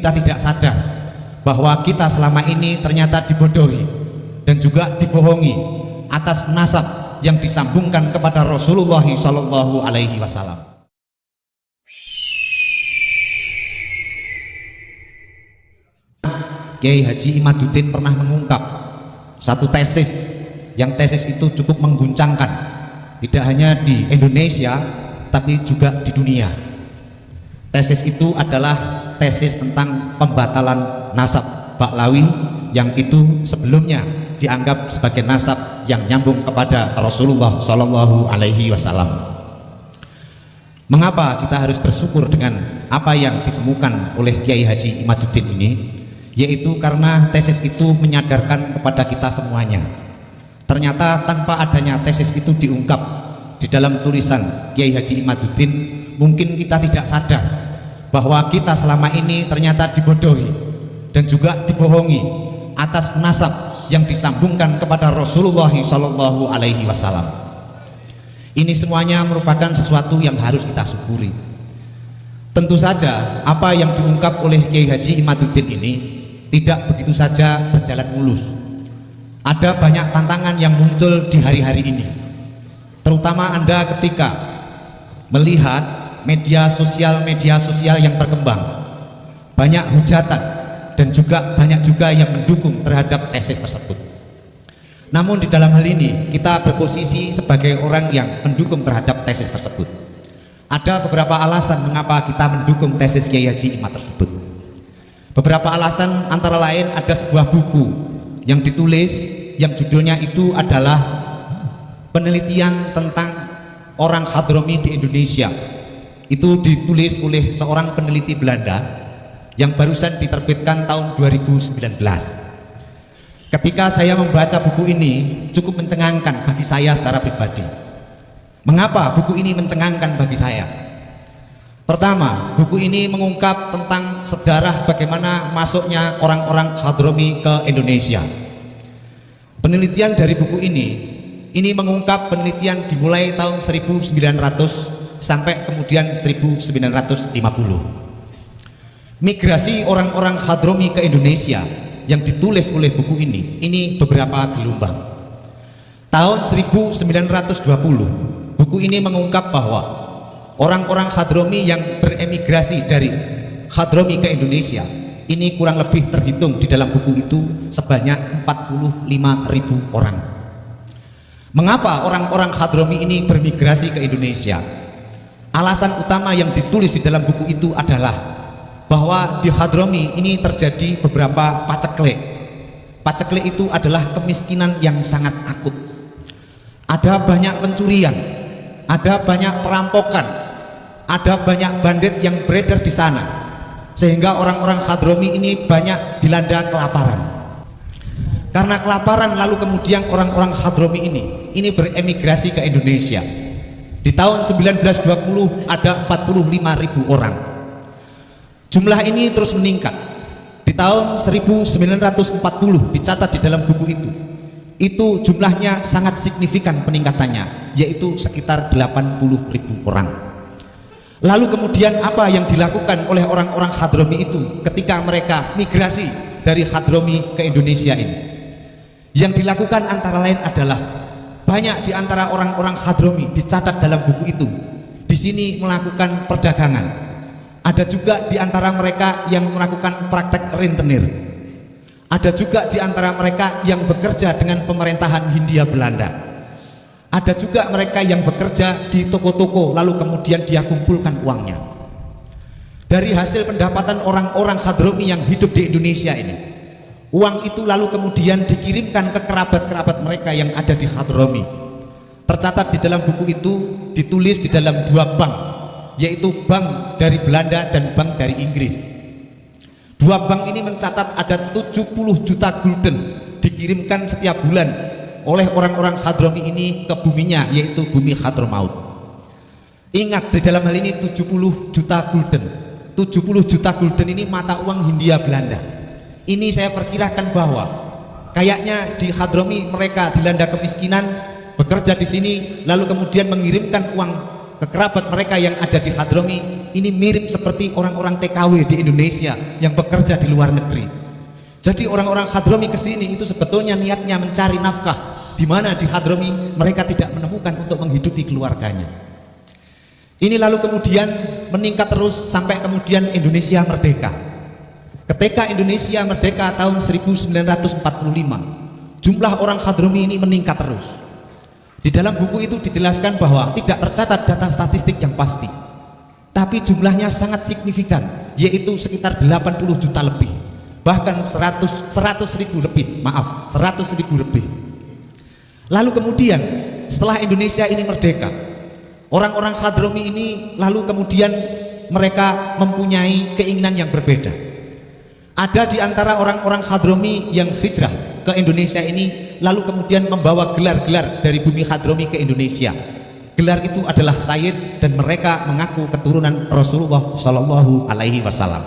kita tidak sadar bahwa kita selama ini ternyata dibodohi dan juga dibohongi atas nasab yang disambungkan kepada Rasulullah Shallallahu Alaihi Wasallam. Kiai Haji Imaduddin pernah mengungkap satu tesis, yang tesis itu cukup mengguncangkan tidak hanya di Indonesia tapi juga di dunia. Tesis itu adalah tesis tentang pembatalan nasab Baklawi yang itu sebelumnya dianggap sebagai nasab yang nyambung kepada Rasulullah Shallallahu Alaihi Wasallam. Mengapa kita harus bersyukur dengan apa yang ditemukan oleh Kiai Haji Imaduddin ini? Yaitu karena tesis itu menyadarkan kepada kita semuanya. Ternyata tanpa adanya tesis itu diungkap di dalam tulisan Kiai Haji Imaduddin, mungkin kita tidak sadar bahwa kita selama ini ternyata dibodohi dan juga dibohongi atas nasab yang disambungkan kepada Rasulullah Shallallahu Alaihi Wasallam. Ini semuanya merupakan sesuatu yang harus kita syukuri. Tentu saja apa yang diungkap oleh Kiai Haji Imaduddin ini tidak begitu saja berjalan mulus. Ada banyak tantangan yang muncul di hari-hari ini, terutama Anda ketika melihat media sosial yang berkembang. Banyak hujatan dan juga banyak juga yang mendukung terhadap tesis tersebut. Namun di dalam hal ini kita berposisi sebagai orang yang mendukung terhadap tesis tersebut. Ada beberapa alasan mengapa kita mendukung tesis Kiai Haji Imad tersebut. Beberapa alasan antara lain ada sebuah buku yang ditulis yang judulnya itu adalah penelitian tentang orang Hadromi di Indonesia. Itu ditulis oleh seorang peneliti Belanda yang barusan diterbitkan tahun 2019. Ketika saya membaca buku ini cukup mencengangkan bagi saya secara pribadi. Mengapa buku ini mencengangkan bagi saya? Pertama, buku ini mengungkap tentang sejarah bagaimana masuknya orang-orang Hadromi ke Indonesia. Penelitian dari buku ini mengungkap penelitian dimulai tahun 1900 sampai kemudian 1950. Migrasi orang-orang Hadromi ke Indonesia yang ditulis oleh buku ini beberapa gelombang. Tahun 1920, buku ini mengungkap bahwa orang-orang Hadromi yang beremigrasi dari Hadromi ke Indonesia ini kurang lebih terhitung di dalam buku itu sebanyak 45.000 orang. Mengapa orang-orang Hadromi ini bermigrasi ke Indonesia? Alasan utama yang ditulis di dalam buku itu adalah bahwa di Hadromi ini terjadi beberapa paceklik. Paceklik itu adalah kemiskinan yang sangat akut. Ada banyak pencurian, ada banyak perampokan, ada banyak bandit yang beredar di sana, sehingga orang-orang Hadromi ini banyak dilanda kelaparan. Karena kelaparan lalu kemudian orang-orang Hadromi ini beremigrasi ke Indonesia. Di tahun 1920 ada 45.000 orang. Jumlah ini terus meningkat. Di tahun 1940 dicatat di dalam buku itu jumlahnya sangat signifikan peningkatannya, yaitu sekitar 80.000 orang. Lalu kemudian apa yang dilakukan oleh orang-orang Hadromi itu ketika mereka migrasi dari Hadromi ke Indonesia ini? Yang dilakukan antara lain adalah banyak di antara orang-orang Hadromi dicatat dalam buku itu di sini melakukan perdagangan. Ada juga di antara mereka yang melakukan praktek rentenir. Ada juga di antara mereka yang bekerja dengan pemerintahan Hindia Belanda. Ada juga mereka yang bekerja di toko-toko lalu kemudian dia kumpulkan uangnya. Dari hasil pendapatan orang-orang Hadromi yang hidup di Indonesia ini, uang itu lalu kemudian dikirimkan ke kerabat-kerabat mereka yang ada di Hadromi. Tercatat di dalam buku itu ditulis di dalam dua bank, yaitu bank dari Belanda dan bank dari Inggris. Dua bank ini mencatat ada 70 juta gulden dikirimkan setiap bulan oleh orang-orang Hadromi ini ke buminya, yaitu bumi Hadramaut. Ingat, di dalam hal ini 70 juta gulden. 70 juta gulden ini mata uang Hindia Belanda. Ini saya perkirakan bahwa kayaknya di Hadromi mereka dilanda kemiskinan, bekerja di sini, lalu kemudian mengirimkan uang kekerabat mereka yang ada di Hadromi ini mirip seperti orang-orang TKW di Indonesia yang bekerja di luar negeri. Jadi orang-orang Hadromi kesini itu sebetulnya niatnya mencari nafkah, di mana di Hadromi mereka tidak menemukan untuk menghidupi keluarganya. Ini lalu kemudian meningkat terus sampai kemudian Indonesia merdeka. Ketika Indonesia merdeka tahun 1945, jumlah orang Hadromi ini meningkat terus. Di dalam buku itu dijelaskan bahwa tidak tercatat data statistik yang pasti, tapi jumlahnya sangat signifikan, yaitu sekitar 80 juta lebih, bahkan 100 ribu lebih, 100 ribu lebih. Lalu kemudian setelah Indonesia ini merdeka, orang-orang Hadromi ini lalu kemudian mereka mempunyai keinginan yang berbeda. Ada di antara orang-orang Hadromi yang hijrah ke Indonesia ini lalu kemudian membawa gelar-gelar dari bumi Hadromi ke Indonesia. Gelar itu adalah Sayyid dan mereka mengaku keturunan Rasulullah Shallallahu Alaihi Wasallam.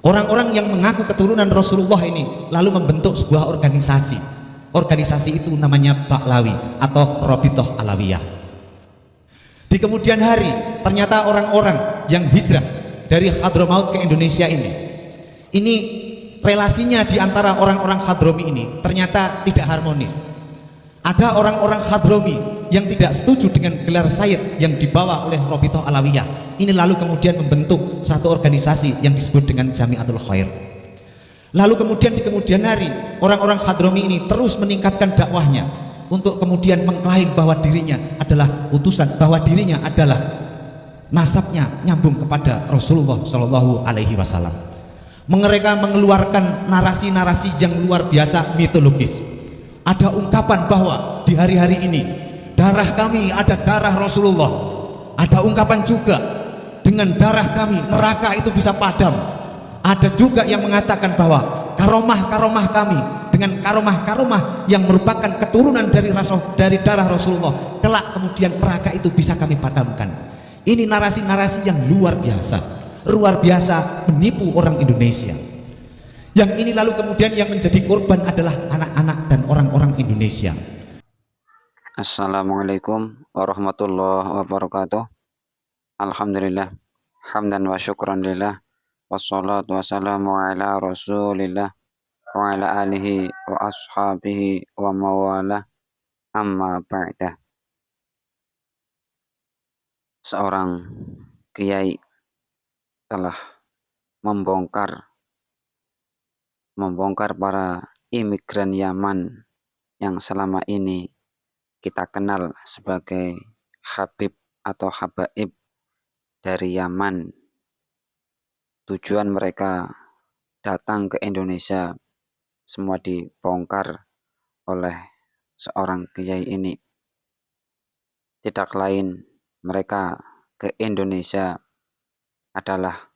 Orang-orang yang mengaku keturunan Rasulullah ini lalu membentuk sebuah organisasi. Organisasi itu namanya Baklawi atau Robitoh Alawiyah. Di kemudian hari ternyata orang-orang yang hijrah dari Hadramaut ke Indonesia ini relasinya di antara orang-orang Hadromi ini ternyata tidak harmonis. Ada orang-orang Hadromi yang tidak setuju dengan gelar Sayyid yang dibawa oleh Robitoh Alawiyah. Ini lalu kemudian membentuk satu organisasi yang disebut dengan Jamiatul Khair. Lalu kemudian di kemudian hari orang-orang Hadromi ini terus meningkatkan dakwahnya untuk kemudian mengklaim bahwa dirinya adalah utusan, bahwa dirinya adalah nasabnya nyambung kepada Rasulullah Shallallahu Alaihi Wasallam. Mereka mengeluarkan narasi-narasi yang luar biasa mitologis. Ada ungkapan bahwa di hari-hari ini darah kami ada darah Rasulullah. Ada ungkapan juga dengan darah kami neraka itu bisa padam. Ada juga yang mengatakan bahwa karomah-karomah kami dengan karomah-karomah yang merupakan keturunan dari darah Rasulullah, kelak kemudian neraka itu bisa kami padamkan. Ini narasi-narasi yang luar biasa menipu orang Indonesia. Yang ini lalu kemudian yang menjadi korban adalah anak-anak dan orang-orang Indonesia. Assalamualaikum warahmatullahi wabarakatuh. Alhamdulillah, hamdan wa syukran lillah, wassalatu wassalamu ala rasulillah wa ala alihi wa ashabihi wa mawalah, amma ba'dah. Seorang kiai telah membongkar para imigran Yaman yang selama ini kita kenal sebagai Habib atau Habaib dari Yaman. Tujuan mereka datang ke Indonesia semua dibongkar oleh seorang kiai ini. Tidak lain mereka ke Indonesia adalah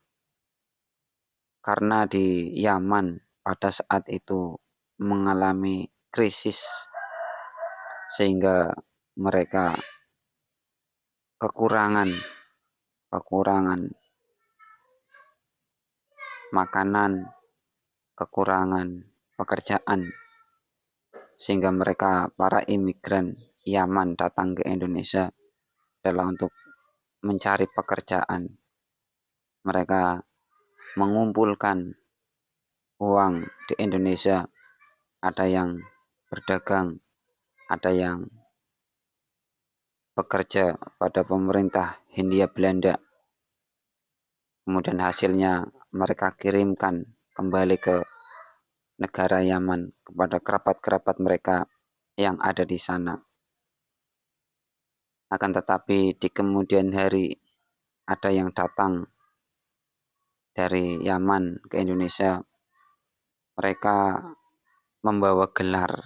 karena di Yaman pada saat itu mengalami krisis sehingga mereka kekurangan makanan, kekurangan pekerjaan, sehingga mereka para imigran Yaman datang ke Indonesia adalah untuk mencari pekerjaan. Mereka mengumpulkan uang di Indonesia, ada yang berdagang, ada yang bekerja pada pemerintah Hindia Belanda. Kemudian hasilnya mereka kirimkan kembali ke negara Yaman kepada kerabat-kerabat mereka yang ada di sana. Akan tetapi di kemudian hari ada yang datang dari Yaman ke Indonesia. Mereka membawa gelar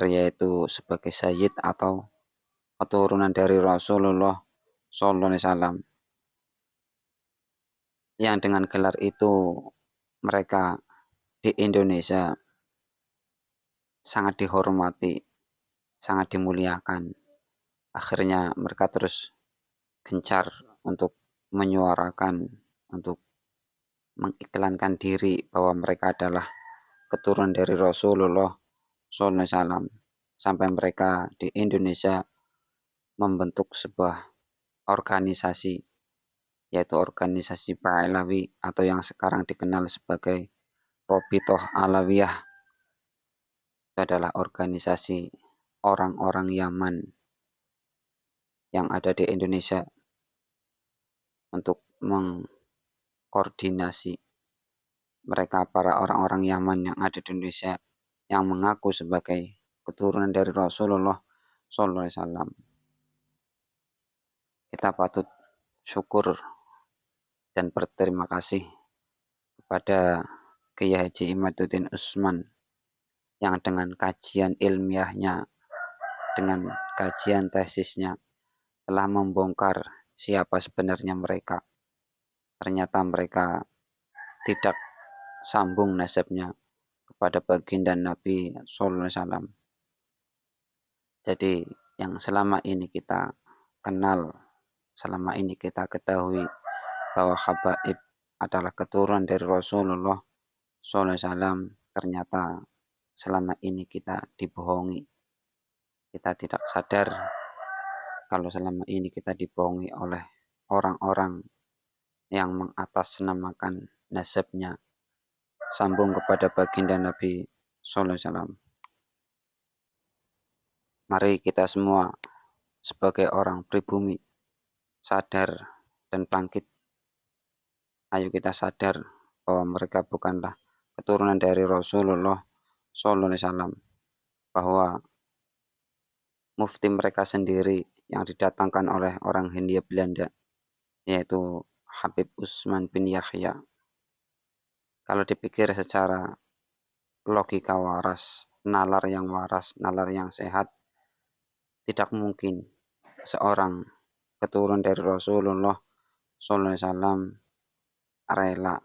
yaitu sebagai Sayyid atau keturunan dari Rasulullah Sallallahu Alaihi Wasallam. Yang dengan gelar itu mereka di Indonesia sangat dihormati, sangat dimuliakan. Akhirnya mereka terus gencar untuk menyuarakan, untuk mengiklankan diri bahwa mereka adalah keturunan dari Rasulullah SAW. Sampai mereka di Indonesia membentuk sebuah organisasi, yaitu organisasi Pahlawi atau yang sekarang dikenal sebagai Robitoh Alawiyah. Itu adalah organisasi orang-orang Yaman yang ada di Indonesia untuk mengkoordinasi mereka para orang-orang Yaman yang ada di Indonesia yang mengaku sebagai keturunan dari Rasulullah SAW. Kita patut syukur dan berterima kasih kepada Kiai Haji Imaduddin Usman yang dengan kajian ilmiahnya, dengan kajian tesisnya telah membongkar siapa sebenarnya mereka. Ternyata mereka tidak sambung nasabnya kepada baginda Nabi Sallallahu Alaihi Wasallam. Jadi yang selama ini kita kenal, selama ini kita ketahui bahwa habaib adalah keturunan dari Rasulullah Sallallahu Alaihi Wasallam, ternyata selama ini kita dibohongi. Kita tidak sadar kalau selama ini kita dibohongi oleh orang-orang yang mengatasnamakan nasabnya sambung kepada baginda Nabi Sallallahu Alaihi Wasallam. Mari kita semua sebagai orang pribumi sadar dan bangkit. Ayo kita sadar bahwa mereka bukanlah keturunan dari Rasulullah Sallallahu Alaihi Wasallam, bahwa mufti mereka sendiri yang didatangkan oleh orang Hindia Belanda, yaitu Habib Usman bin Yahya. Kalau dipikir secara logika waras, nalar yang sehat, tidak mungkin seorang keturunan dari Rasulullah SAW rela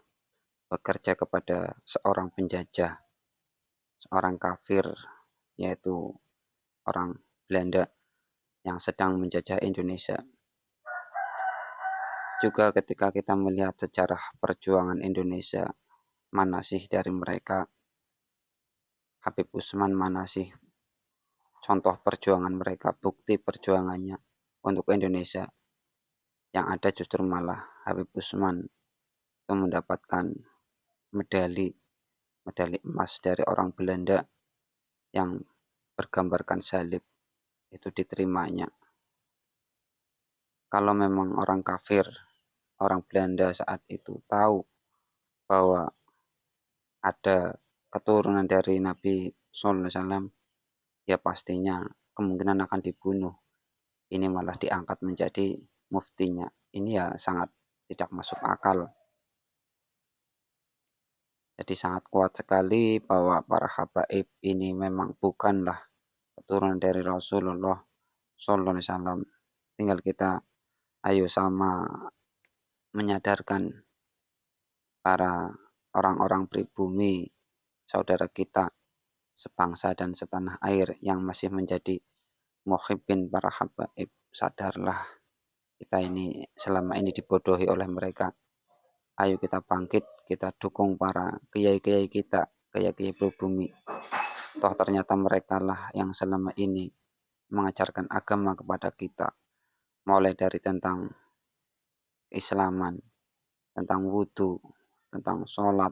bekerja kepada seorang penjajah, seorang kafir, yaitu orang Belanda yang sedang menjajah Indonesia. Juga ketika kita melihat sejarah perjuangan Indonesia, mana sih dari mereka? Habib Usman mana sih contoh perjuangan mereka, bukti perjuangannya untuk Indonesia? Yang ada justru malah Habib Usman itu mendapatkan medali emas dari orang Belanda yang bergambarkan salib, itu diterimanya. Kalau memang orang kafir, orang Belanda saat itu tahu bahwa ada keturunan dari Nabi Sallallahu Alaihi Wasallam, ya pastinya kemungkinan akan dibunuh. Ini malah diangkat menjadi muftinya. Ini ya sangat tidak masuk akal. Jadi sangat kuat sekali bahwa para habaib ini memang bukanlah keturunan dari Rasulullah Sallallahu Alaihi Wasallam. Tinggal kita ayo sama menyadarkan para orang-orang pribumi, saudara kita sebangsa dan setanah air yang masih menjadi muhibbin para habaib. Sadarlah, kita ini selama ini dibodohi oleh mereka. Ayo kita bangkit, kita dukung para kiai-kiai kita, kiai-kiai pribumi. Toh ternyata mereka lah yang selama ini mengajarkan agama kepada kita, mulai dari tentang Islaman, tentang wudhu, tentang sholat,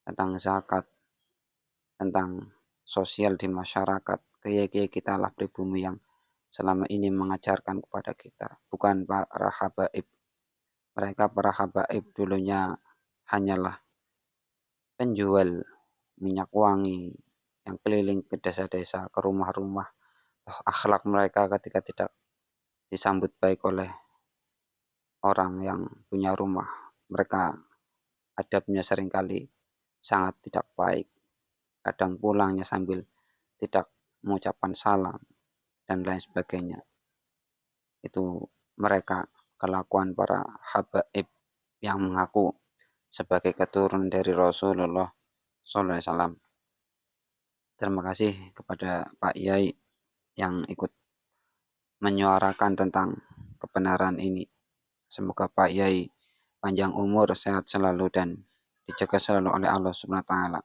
tentang zakat, tentang sosial di masyarakat. Kiai-kiai kita lah pribumi yang selama ini mengajarkan kepada kita, bukan para habaib. Mereka para habaib dulunya hanyalah penjual minyak wangi yang keliling ke desa-desa, ke rumah-rumah. Akhlak mereka ketika tidak disambut baik oleh orang yang punya rumah, mereka adabnya seringkali sangat tidak baik. Kadang pulangnya sambil tidak mengucapkan salam dan lain sebagainya. Itu mereka kelakuan para habaib yang mengaku sebagai keturunan dari Rasulullah SAW. Terima kasih kepada Pak Yai yang ikut menyuarakan tentang kebenaran ini. Semoga Pak Yai panjang umur, sehat selalu dan dijaga selalu oleh Allah Subhanahu wa taala.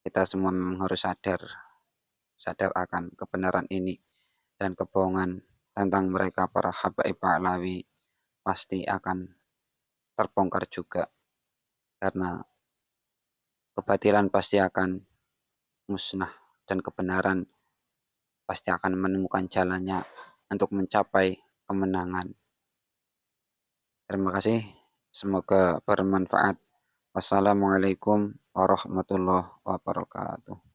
Kita semua memang harus sadar akan kebenaran ini dan kebohongan tentang mereka para habaib Alawi pasti akan terbongkar juga, karena kebatilan pasti akan musnah dan kebenaran pasti akan menemukan jalannya untuk mencapai kemenangan. Terima kasih, semoga bermanfaat. Wassalamualaikum warahmatullahi wabarakatuh.